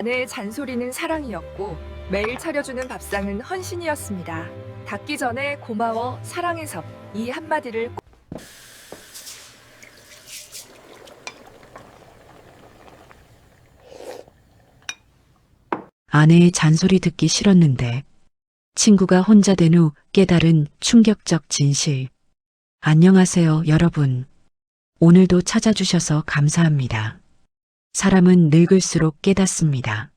아내의 잔소리는 사랑이었고 매일 차려주는 밥상은 헌신이었습니다. 닿기 전에 고마워, 사랑해서 이 한마디를 아내의 잔소리 듣기 싫었는데 친구가 혼자 된 후 깨달은 충격적 진실. 안녕하세요, 여러분. 오늘도 찾아주셔서 감사합니다. 사람은 늙을수록 깨닫습니다.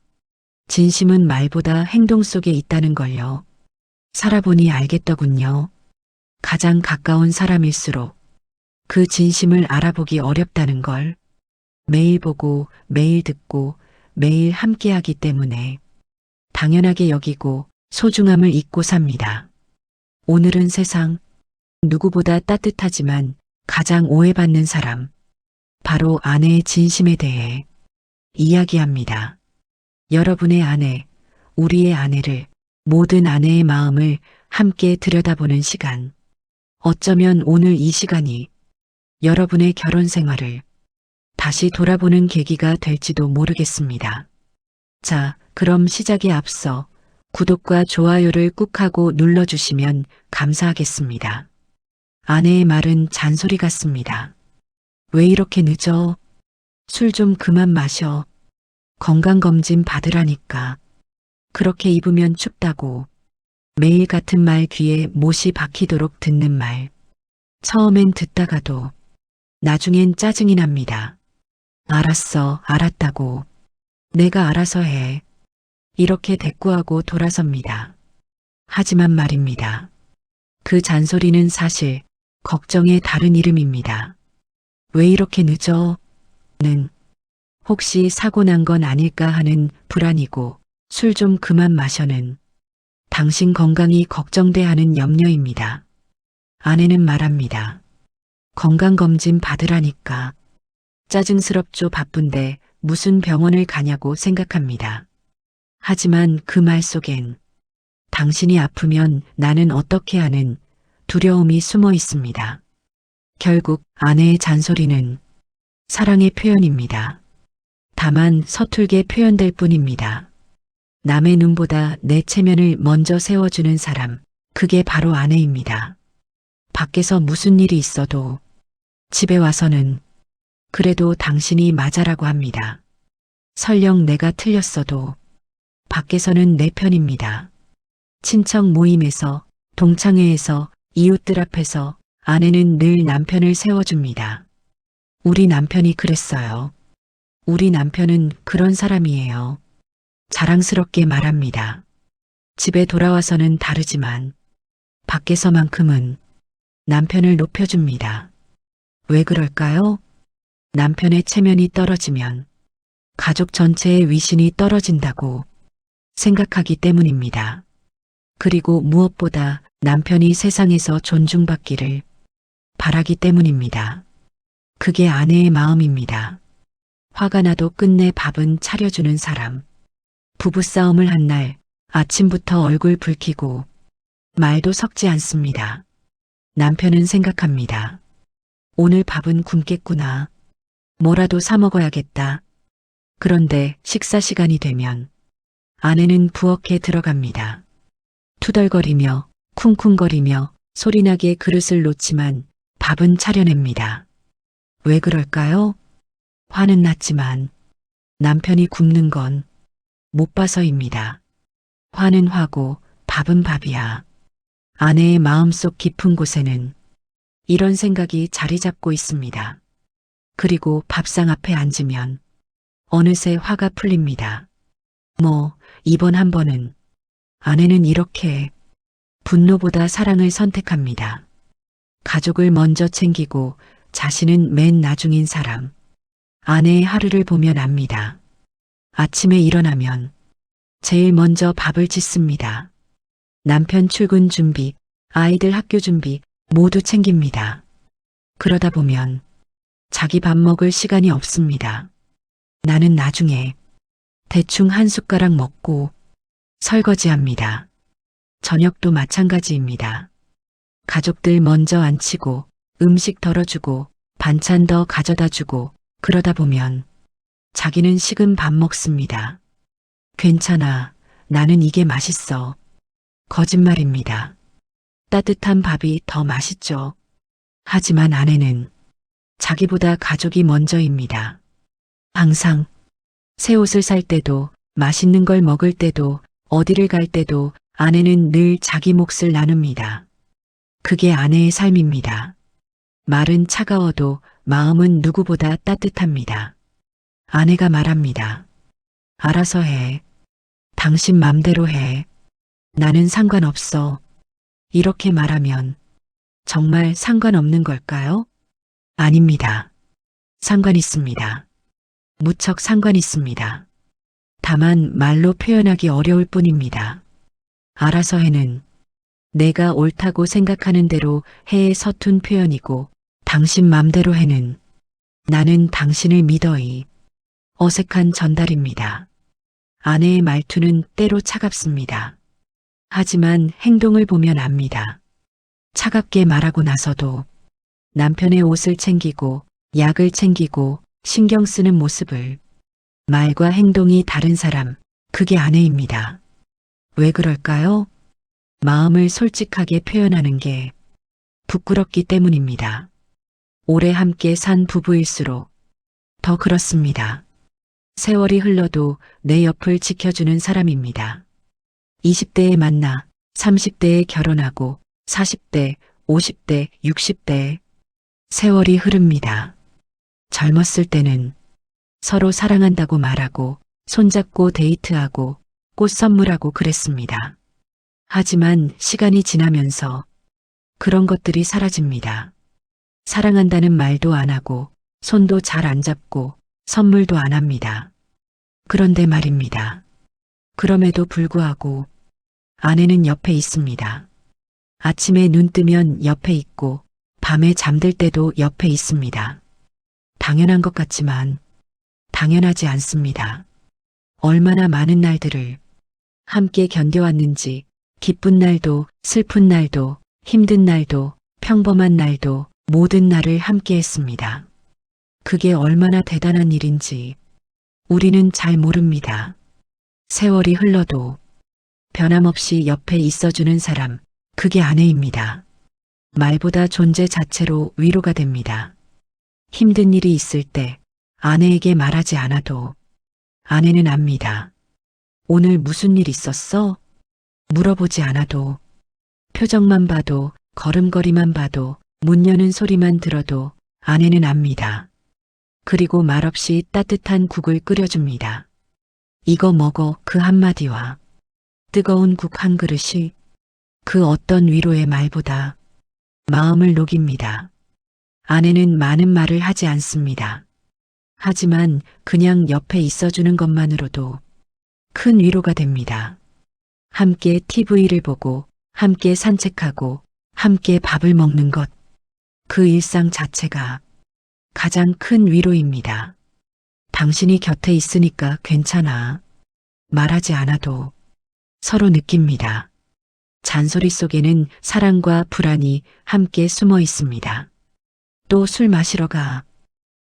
진심은 말보다 행동 속에 있다는 걸요. 살아보니 알겠더군요. 가장 가까운 사람일수록 그 진심을 알아보기 어렵다는 걸. 매일 보고 매일 듣고 매일 함께하기 때문에 당연하게 여기고 소중함을 잊고 삽니다. 오늘은 세상 누구보다 따뜻하지만 가장 오해받는 사람, 바로 아내의 진심에 대해 이야기합니다. 여러분의 아내, 우리의 아내를, 모든 아내의 마음을 함께 들여다보는 시간. 어쩌면 오늘 이 시간이 여러분의 결혼 생활을 다시 돌아보는 계기가 될지도 모르겠습니다. 자, 그럼 시작에 앞서 구독과 좋아요를 꾹 하고 눌러주시면 감사하겠습니다. 아내의 말은 잔소리 같습니다. 왜 이렇게 늦어? 술 좀 그만 마셔. 건강검진 받으라니까. 그렇게 입으면 춥다고. 매일 같은 말 귀에 못이 박히도록 듣는 말. 처음엔 듣다가도 나중엔 짜증이 납니다. 알았어, 알았다고. 내가 알아서 해. 이렇게 대꾸하고 돌아섭니다. 하지만 말입니다. 그 잔소리는 사실 걱정의 다른 이름입니다. 왜 이렇게 늦어? 는 혹시 사고 난 건 아닐까 하는 불안이고, 술 좀 그만 마셔는 당신 건강이 걱정돼 하는 염려입니다. 아내는 말합니다. 건강검진 받으라니까. 짜증스럽죠. 바쁜데 무슨 병원을 가냐고 생각합니다. 하지만 그 말 속엔 당신이 아프면 나는 어떻게 하는 두려움이 숨어 있습니다. 결국 아내의 잔소리는 사랑의 표현입니다. 다만 서툴게 표현될 뿐입니다. 남의 눈보다 내 체면을 먼저 세워주는 사람, 그게 바로 아내입니다. 밖에서 무슨 일이 있어도 집에 와서는 그래도 당신이 맞아라고 합니다. 설령 내가 틀렸어도 밖에서는 내 편입니다. 친척 모임에서, 동창회에서, 이웃들 앞에서 아내는 늘 남편을 세워줍니다. 우리 남편이 그랬어요. 우리 남편은 그런 사람이에요. 자랑스럽게 말합니다. 집에 돌아와서는 다르지만 밖에서만큼은 남편을 높여줍니다. 왜 그럴까요? 남편의 체면이 떨어지면 가족 전체의 위신이 떨어진다고 생각하기 때문입니다. 그리고 무엇보다 남편이 세상에서 존중받기를 바라기 때문입니다. 그게 아내의 마음입니다. 화가 나도 끝내 밥은 차려주는 사람. 부부싸움을 한 날 아침부터 얼굴 붉히고 말도 섞지 않습니다. 남편은 생각합니다. 오늘 밥은 굶겠구나. 뭐라도 사 먹어야겠다. 그런데 식사 시간이 되면 아내는 부엌에 들어갑니다. 투덜거리며 쿵쿵거리며 소리나게 그릇을 놓지만 밥은 차려냅니다. 왜 그럴까요? 화는 났지만 남편이 굶는 건 못 봐서입니다. 화는 화고 밥은 밥이야. 아내의 마음속 깊은 곳에는 이런 생각이 자리 잡고 있습니다. 그리고 밥상 앞에 앉으면 어느새 화가 풀립니다. 이번 한 번은 아내는 이렇게 분노보다 사랑을 선택합니다. 가족을 먼저 챙기고 자신은 맨 나중인 사람. 아내의 하루를 보면 압니다. 아침에 일어나면 제일 먼저 밥을 짓습니다. 남편 출근 준비, 아이들 학교 준비 모두 챙깁니다. 그러다 보면 자기 밥 먹을 시간이 없습니다. 나는 나중에 대충 한 숟가락 먹고 설거지합니다. 저녁도 마찬가지입니다. 가족들 먼저 앉히고 음식 덜어주고 반찬 더 가져다 주고 그러다 보면 자기는 식은 밥 먹습니다. 괜찮아. 나는 이게 맛있어. 거짓말입니다. 따뜻한 밥이 더 맛있죠. 하지만 아내는 자기보다 가족이 먼저입니다. 항상 새 옷을 살 때도, 맛있는 걸 먹을 때도, 어디를 갈 때도 아내는 늘 자기 몫을 나눕니다. 그게 아내의 삶입니다. 말은 차가워도 마음은 누구보다 따뜻합니다. 아내가 말합니다. 알아서 해. 당신 맘대로 해. 나는 상관없어. 이렇게 말하면 정말 상관없는 걸까요? 아닙니다. 상관 있습니다. 무척 상관 있습니다. 다만 말로 표현하기 어려울 뿐입니다. 알아서 해는 내가 옳다고 생각하는 대로 해의 서툰 표현이고, 당신 맘대로 해는 나는 당신을 믿어이 어색한 전달입니다. 아내의 말투는 때로 차갑습니다. 하지만 행동을 보면 압니다. 차갑게 말하고 나서도 남편의 옷을 챙기고 약을 챙기고 신경 쓰는 모습을, 말과 행동이 다른 사람, 그게 아내입니다. 왜 그럴까요? 마음을 솔직하게 표현하는 게 부끄럽기 때문입니다. 오래 함께 산 부부일수록 더 그렇습니다. 세월이 흘러도 내 옆을 지켜주는 사람입니다. 20대에 만나 30대에 결혼하고 40대, 50대, 60대 세월이 흐릅니다. 젊었을 때는 서로 사랑한다고 말하고 손잡고 데이트하고 꽃 선물하고 그랬습니다. 하지만 시간이 지나면서 그런 것들이 사라집니다. 사랑한다는 말도 안 하고 손도 잘 안 잡고 선물도 안 합니다. 그런데 말입니다. 그럼에도 불구하고 아내는 옆에 있습니다. 아침에 눈 뜨면 옆에 있고 밤에 잠들 때도 옆에 있습니다. 당연한 것 같지만 당연하지 않습니다. 얼마나 많은 날들을 함께 견뎌왔는지, 기쁜 날도 슬픈 날도 힘든 날도 평범한 날도 모든 날을 함께 했습니다. 그게 얼마나 대단한 일인지 우리는 잘 모릅니다. 세월이 흘러도 변함없이 옆에 있어주는 사람, 그게 아내입니다. 말보다 존재 자체로 위로가 됩니다. 힘든 일이 있을 때 아내에게 말하지 않아도 아내는 압니다. 오늘 무슨 일 있었어? 물어보지 않아도, 표정만 봐도, 걸음걸이만 봐도, 문 여는 소리만 들어도 아내는 압니다. 그리고 말없이 따뜻한 국을 끓여줍니다. 이거 먹어, 그 한마디와 뜨거운 국 한 그릇이 그 어떤 위로의 말보다 마음을 녹입니다. 아내는 많은 말을 하지 않습니다. 하지만 그냥 옆에 있어주는 것만으로도 큰 위로가 됩니다. 함께 TV를 보고, 함께 산책하고, 함께 밥을 먹는 것, 그 일상 자체가 가장 큰 위로입니다. 당신이 곁에 있으니까 괜찮아. 말하지 않아도 서로 느낍니다. 잔소리 속에는 사랑과 불안이 함께 숨어 있습니다. 또 술 마시러 가.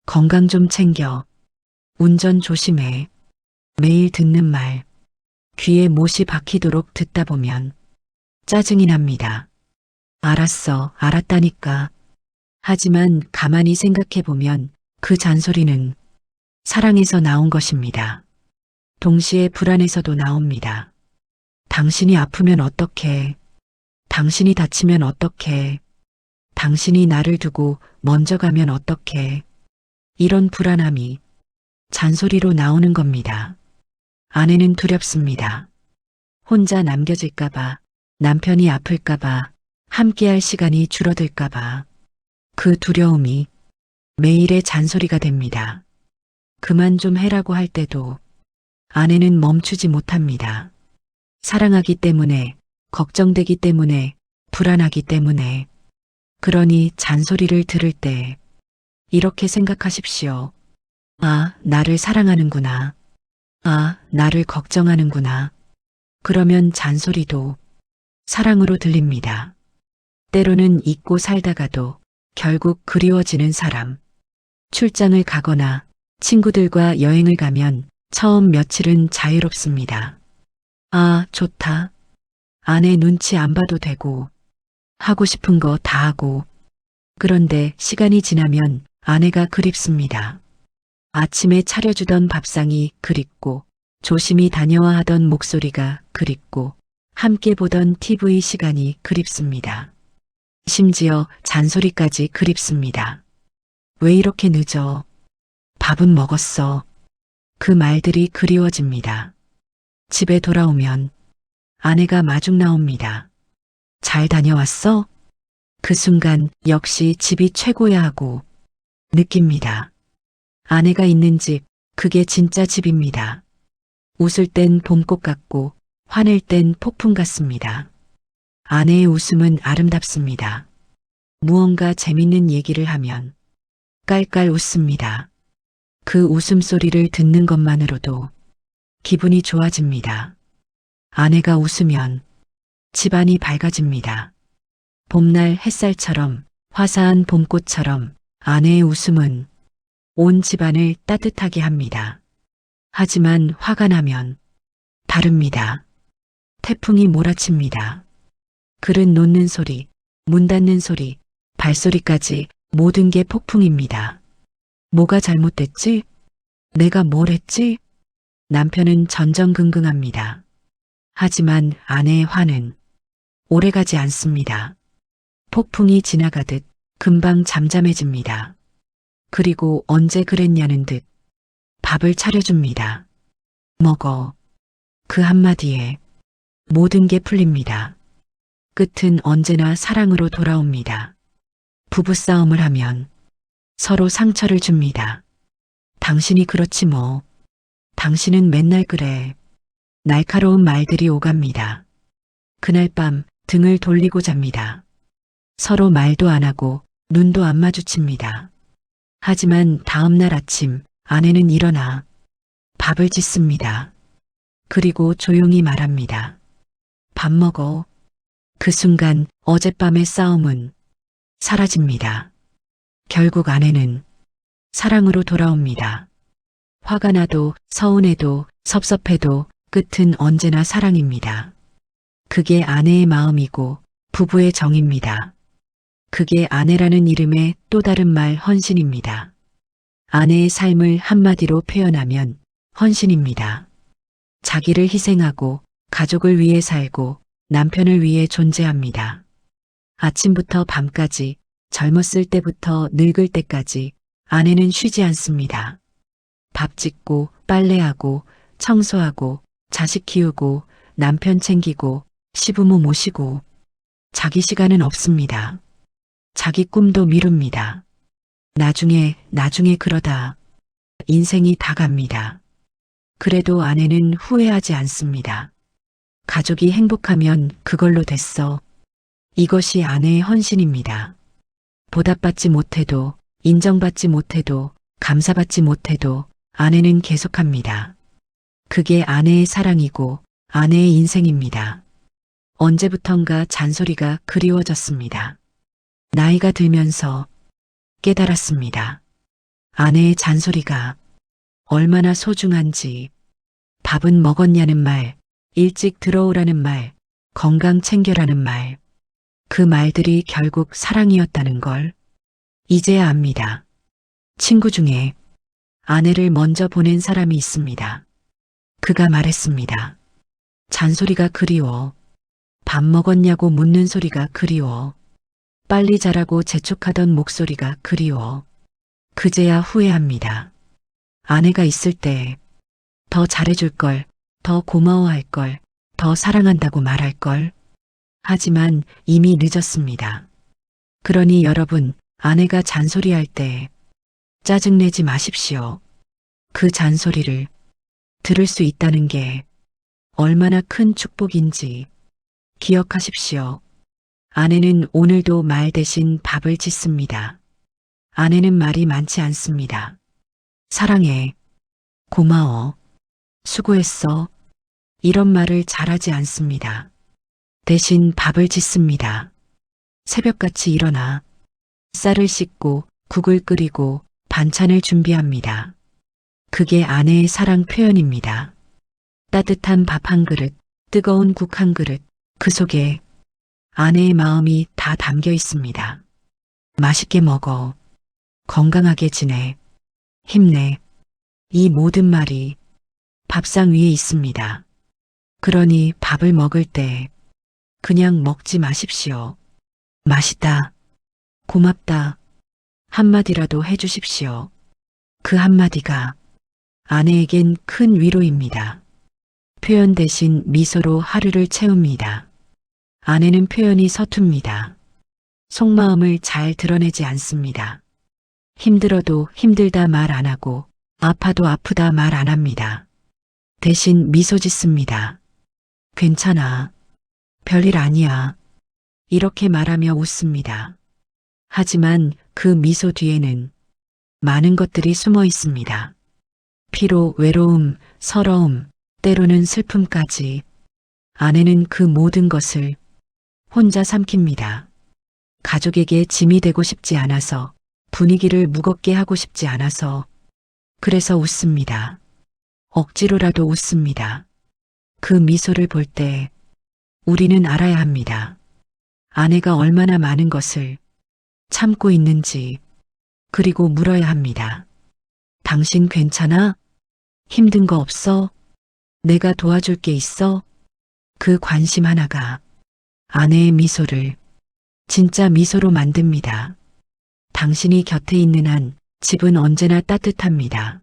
건강 좀 챙겨. 운전 조심해. 매일 듣는 말, 귀에 못이 박히도록 듣다 보면 짜증이 납니다. 알았어, 알았다니까. 하지만 가만히 생각해 보면 그 잔소리는 사랑에서 나온 것입니다. 동시에 불안에서도 나옵니다. 당신이 아프면 어떡해? 당신이 다치면 어떡해? 당신이 나를 두고 먼저 가면 어떡해? 이런 불안함이 잔소리로 나오는 겁니다. 아내는 두렵습니다. 혼자 남겨질까봐, 남편이 아플까봐, 함께할 시간이 줄어들까봐. 그 두려움이 매일의 잔소리가 됩니다. 그만 좀 해라고 할 때도 아내는 멈추지 못합니다. 사랑하기 때문에, 걱정되기 때문에, 불안하기 때문에. 그러니 잔소리를 들을 때 이렇게 생각하십시오. 아, 나를 사랑하는구나. 아, 나를 걱정하는구나. 그러면 잔소리도 사랑으로 들립니다. 때로는 잊고 살다가도 결국 그리워지는 사람. 출장을 가거나 친구들과 여행을 가면 처음 며칠은 자유롭습니다. 아, 좋다. 아내 눈치 안 봐도 되고, 하고 싶은 거 다 하고. 그런데 시간이 지나면 아내가 그립습니다. 아침에 차려주던 밥상이 그립고, 조심히 다녀와 하던 목소리가 그립고, 함께 보던 TV 시간이 그립습니다. 심지어 잔소리까지 그립습니다. 왜 이렇게 늦어? 밥은 먹었어. 그 말들이 그리워집니다. 집에 돌아오면 아내가 마중 나옵니다. 잘 다녀왔어? 그 순간 역시 집이 최고야 하고 느낍니다. 아내가 있는 집, 그게 진짜 집입니다. 웃을 땐 봄꽃 같고 화낼 땐 폭풍 같습니다. 아내의 웃음은 아름답습니다. 무언가 재밌는 얘기를 하면 깔깔 웃습니다. 그 웃음소리를 듣는 것만으로도 기분이 좋아집니다. 아내가 웃으면 집안이 밝아집니다. 봄날 햇살처럼 화사한 봄꽃처럼 아내의 웃음은 온 집안을 따뜻하게 합니다. 하지만 화가 나면 다릅니다. 태풍이 몰아칩니다. 그릇 놓는 소리, 문 닫는 소리, 발소리까지 모든 게 폭풍입니다. 뭐가 잘못됐지? 내가 뭘 했지? 남편은 전전긍긍합니다. 하지만 아내의 화는 오래가지 않습니다. 폭풍이 지나가듯 금방 잠잠해집니다. 그리고 언제 그랬냐는 듯 밥을 차려줍니다. 먹어. 그 한마디에 모든 게 풀립니다. 끝은 언제나 사랑으로 돌아옵니다. 부부싸움을 하면 서로 상처를 줍니다. 당신이 그렇지 뭐. 당신은 맨날 그래. 날카로운 말들이 오갑니다. 그날 밤 등을 돌리고 잡니다. 서로 말도 안 하고 눈도 안 마주칩니다. 하지만 다음 날 아침 아내는 일어나 밥을 짓습니다. 그리고 조용히 말합니다. 밥 먹어. 그 순간 어젯밤의 싸움은 사라집니다. 결국 아내는 사랑으로 돌아옵니다. 화가 나도 서운해도 섭섭해도 끝은 언제나 사랑입니다. 그게 아내의 마음이고 부부의 정입니다. 그게 아내라는 이름의 또 다른 말 헌신입니다. 아내의 삶을 한마디로 표현하면 헌신입니다. 자기를 희생하고 가족을 위해 살고 남편을 위해 존재합니다. 아침부터 밤까지 젊었을 때부터 늙을 때까지 아내는 쉬지 않습니다. 밥 짓고 빨래하고 청소하고 자식 키우고 남편 챙기고 시부모 모시고 자기 시간은 없습니다. 자기 꿈도 미룹니다. 나중에 그러다 인생이 다 갑니다. 그래도 아내는 후회하지 않습니다. 가족이 행복하면 그걸로 됐어. 이것이 아내의 헌신입니다. 보답받지 못해도 인정받지 못해도 감사받지 못해도 아내는 계속합니다. 그게 아내의 사랑이고 아내의 인생입니다. 언제부턴가 잔소리가 그리워졌습니다. 나이가 들면서 깨달았습니다. 아내의 잔소리가 얼마나 소중한지. 밥은 먹었냐는 말, 일찍 들어오라는 말, 건강 챙겨라는 말. 그 말들이 결국 사랑이었다는 걸 이제야 압니다. 친구 중에 아내를 먼저 보낸 사람이 있습니다. 그가 말했습니다. 잔소리가 그리워. 밥 먹었냐고 묻는 소리가 그리워. 빨리 자라고 재촉하던 목소리가 그리워. 그제야 후회합니다. 아내가 있을 때 더 잘해줄 걸, 더 고마워할 걸, 더 사랑한다고 말할 걸. 하지만 이미 늦었습니다. 그러니 여러분, 아내가 잔소리할 때 짜증내지 마십시오. 그 잔소리를 들을 수 있다는 게 얼마나 큰 축복인지 기억하십시오. 아내는 오늘도 말 대신 밥을 짓습니다. 아내는 말이 많지 않습니다. 사랑해. 고마워. 수고했어. 이런 말을 잘하지 않습니다. 대신 밥을 짓습니다. 새벽같이 일어나 쌀을 씻고 국을 끓이고 반찬을 준비합니다. 그게 아내의 사랑 표현입니다. 따뜻한 밥 한 그릇, 뜨거운 국 한 그릇, 그 속에 아내의 마음이 다 담겨 있습니다. 맛있게 먹어. 건강하게 지내. 힘내. 이 모든 말이 밥상 위에 있습니다. 그러니 밥을 먹을 때 그냥 먹지 마십시오. 맛있다. 고맙다. 한마디라도 해주십시오. 그 한마디가 아내에겐 큰 위로입니다. 표현 대신 미소로 하루를 채웁니다. 아내는 표현이 서툽니다. 속마음을 잘 드러내지 않습니다. 힘들어도 힘들다 말 안 하고 아파도 아프다 말 안 합니다. 대신 미소 짓습니다. 괜찮아. 별일 아니야. 이렇게 말하며 웃습니다. 하지만 그 미소 뒤에는 많은 것들이 숨어 있습니다. 피로, 외로움, 서러움, 때로는 슬픔까지 아내는 그 모든 것을 혼자 삼킵니다. 가족에게 짐이 되고 싶지 않아서, 분위기를 무겁게 하고 싶지 않아서, 그래서 웃습니다. 억지로라도 웃습니다. 그 미소를 볼 때 우리는 알아야 합니다. 아내가 얼마나 많은 것을 참고 있는지, 그리고 물어야 합니다. 당신 괜찮아? 힘든 거 없어? 내가 도와줄 게 있어? 그 관심 하나가 아내의 미소를 진짜 미소로 만듭니다. 당신이 곁에 있는 한 집은 언제나 따뜻합니다.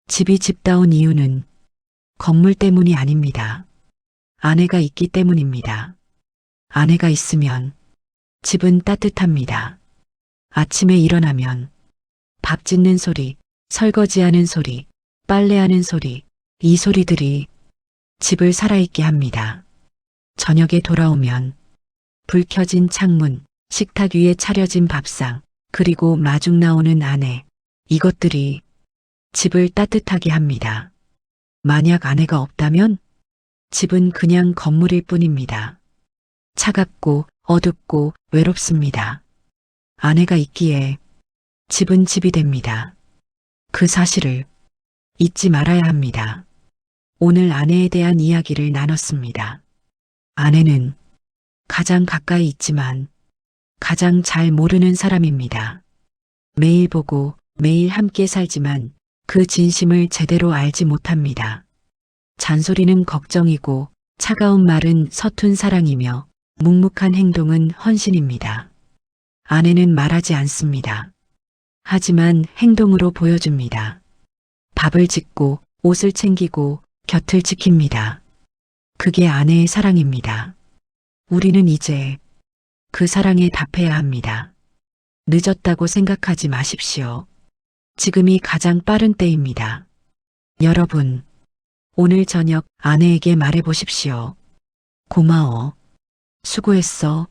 집이 집다운 이유는 건물 때문이 아닙니다. 아내가 있기 때문입니다. 아내가 있으면 집은 따뜻합니다. 아침에 일어나면 밥 짓는 소리, 설거지하는 소리, 빨래하는 소리, 이 소리들이 집을 살아있게 합니다. 저녁에 돌아오면 불 켜진 창문, 식탁 위에 차려진 밥상, 그리고 마중 나오는 아내, 이것들이 집을 따뜻하게 합니다. 만약 아내가 없다면 집은 그냥 건물일 뿐입니다. 차갑고 어둡고 외롭습니다. 아내가 있기에 집은 집이 됩니다. 그 사실을 잊지 말아야 합니다. 오늘 아내에 대한 이야기를 나눴습니다. 아내는 가장 가까이 있지만 가장 잘 모르는 사람입니다. 매일 보고 매일 함께 살지만 그 진심을 제대로 알지 못합니다. 잔소리는 걱정이고 차가운 말은 서툰 사랑이며 묵묵한 행동은 헌신입니다. 아내는 말하지 않습니다. 하지만 행동으로 보여줍니다. 밥을 짓고 옷을 챙기고 곁을 지킵니다. 그게 아내의 사랑입니다. 우리는 이제 그 사랑에 답해야 합니다. 늦었다고 생각하지 마십시오. 지금이 가장 빠른 때입니다. 여러분, 오늘 저녁 아내에게 말해보십시오. 고마워. 수고했어.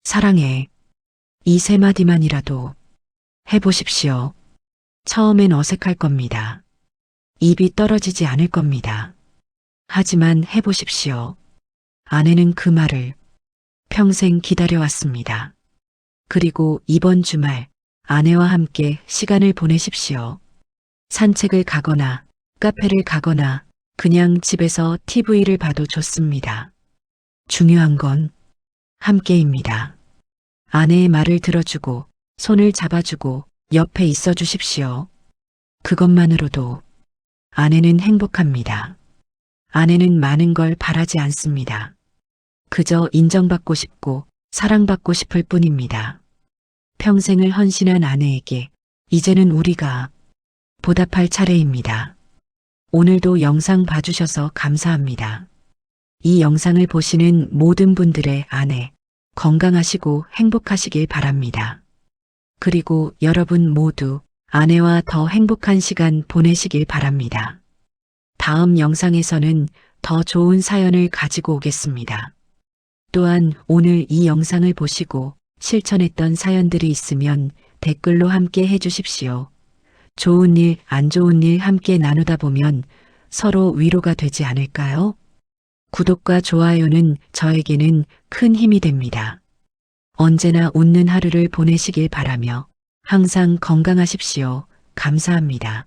사랑해. 이 세 마디만이라도 해보십시오. 처음엔 어색할 겁니다. 입이 떨어지지 않을 겁니다. 하지만 해보십시오. 아내는 그 말을 평생 기다려왔습니다. 그리고 이번 주말 아내와 함께 시간을 보내십시오. 산책을 가거나 카페를 가거나 그냥 집에서 TV를 봐도 좋습니다. 중요한 건 함께입니다. 아내의 말을 들어주고 손을 잡아주고 옆에 있어 주십시오. 그것만으로도 아내는 행복합니다. 아내는 많은 걸 바라지 않습니다. 그저 인정받고 싶고 사랑받고 싶을 뿐입니다. 평생을 헌신한 아내에게 이제는 우리가 보답할 차례입니다. 오늘도 영상 봐주셔서 감사합니다. 이 영상을 보시는 모든 분들의 아내 건강하시고 행복하시길 바랍니다. 그리고 여러분 모두 아내와 더 행복한 시간 보내시길 바랍니다. 다음 영상에서는 더 좋은 사연을 가지고 오겠습니다. 또한 오늘 이 영상을 보시고 실천했던 사연들이 있으면 댓글로 함께 해주십시오. 좋은 일, 안 좋은 일 함께 나누다 보면 서로 위로가 되지 않을까요? 구독과 좋아요는 저에게는 큰 힘이 됩니다. 언제나 웃는 하루를 보내시길 바라며 항상 건강하십시오. 감사합니다.